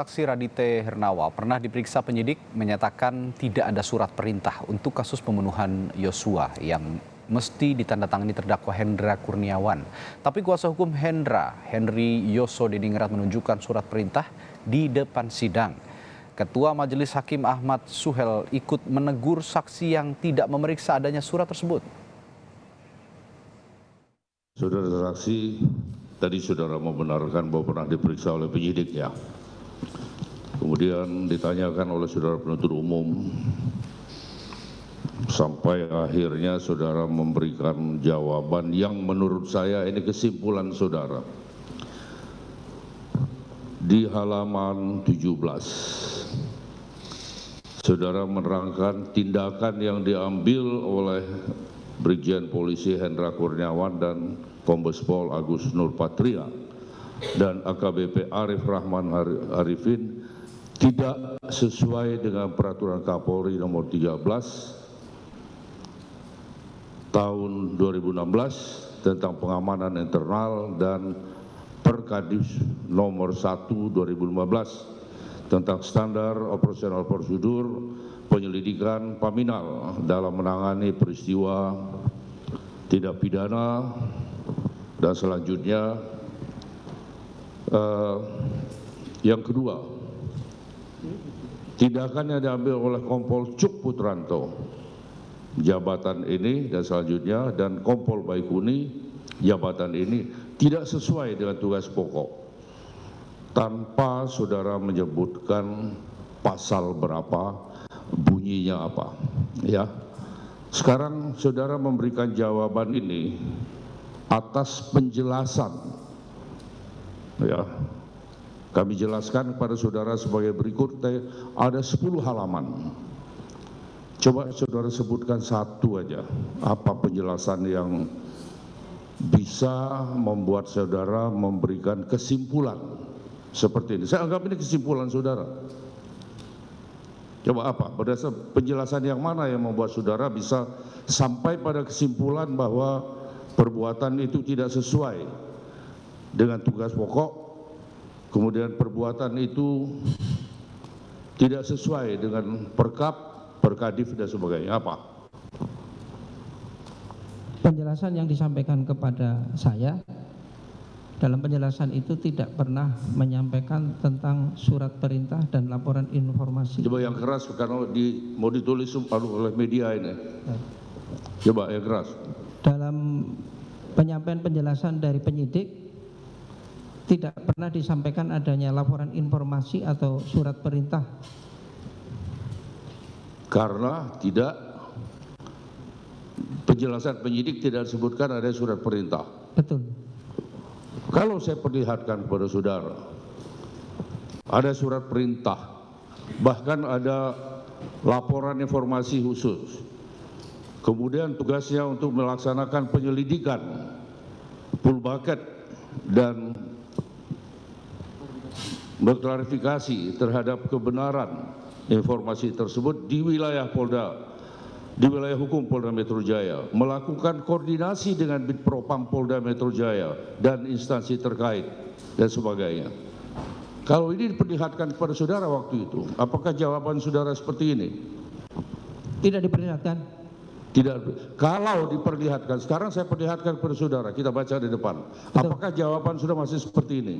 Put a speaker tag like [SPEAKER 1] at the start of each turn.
[SPEAKER 1] Saksi Radite Hernawa pernah diperiksa penyidik menyatakan tidak ada surat perintah untuk kasus pembunuhan Yosua yang mesti ditandatangani terdakwa Hendra Kurniawan. Tapi kuasa hukum Hendra, Henry Yosodiningrat menunjukkan surat perintah di depan sidang. Ketua Majelis Hakim Ahmad Suhel ikut menegur saksi yang tidak memeriksa adanya surat tersebut.
[SPEAKER 2] Saudara saksi, tadi saudara membenarkan bahwa pernah diperiksa oleh penyidik ya. Kemudian ditanyakan oleh saudara penuntut umum, sampai akhirnya saudara memberikan jawaban yang menurut saya ini kesimpulan saudara. Di halaman 17, saudara menerangkan tindakan yang diambil oleh Brigjen Polisi Hendra Kurniawan dan Kombes Pol Agus Nurpatria dan AKBP Arif Rahman Arifin tidak sesuai dengan peraturan Kapolri nomor 13 tahun 2016 tentang pengamanan internal dan Perkadis nomor 1 2015 tentang standar operasional prosedur penyelidikan paminal dalam menangani peristiwa tindak pidana dan selanjutnya yang kedua, tindakan yang diambil oleh Kompol Cuk Putranto jabatan ini dan selanjutnya dan Kompol Baikuni jabatan ini tidak sesuai dengan tugas pokok tanpa saudara menyebutkan pasal berapa, bunyinya apa ya. Sekarang saudara memberikan jawaban ini atas penjelasan ya. Kami jelaskan kepada saudara sebagai berikut, ada 10 halaman. Coba saudara sebutkan satu aja, apa penjelasan yang bisa membuat saudara memberikan kesimpulan seperti ini. Saya anggap ini kesimpulan saudara. Coba apa, berdasarkan penjelasan yang mana yang membuat saudara bisa sampai pada kesimpulan bahwa perbuatan itu tidak sesuai dengan tugas pokok, kemudian perbuatan itu tidak sesuai dengan Perkap, Perkadif dan sebagainya. Apa?
[SPEAKER 3] Penjelasan yang disampaikan kepada saya, dalam penjelasan itu tidak pernah menyampaikan tentang surat perintah dan laporan informasi.
[SPEAKER 2] Coba yang keras karena mau ditulis oleh media ini. Coba yang keras.
[SPEAKER 3] Dalam penyampaian penjelasan dari penyidik, tidak pernah disampaikan adanya laporan informasi atau surat perintah. Karena
[SPEAKER 2] tidak, penjelasan penyidik tidak disebutkan ada surat perintah.
[SPEAKER 3] Betul.
[SPEAKER 2] Kalau saya perlihatkan kepada saudara, ada surat perintah, bahkan ada laporan informasi khusus. Kemudian tugasnya untuk melaksanakan penyelidikan, full bucket, dan berklarifikasi terhadap kebenaran informasi tersebut di wilayah hukum Polda Metro Jaya, melakukan koordinasi dengan Bitpropam Polda Metro Jaya dan instansi terkait dan sebagainya. Kalau ini diperlihatkan kepada saudara waktu itu, apakah jawaban saudara seperti ini?
[SPEAKER 3] Tidak diperlihatkan.
[SPEAKER 2] Tidak. Kalau diperlihatkan, sekarang saya perlihatkan kepada saudara, kita baca di depan.
[SPEAKER 3] Betul.
[SPEAKER 2] Apakah jawaban sudah masih seperti ini?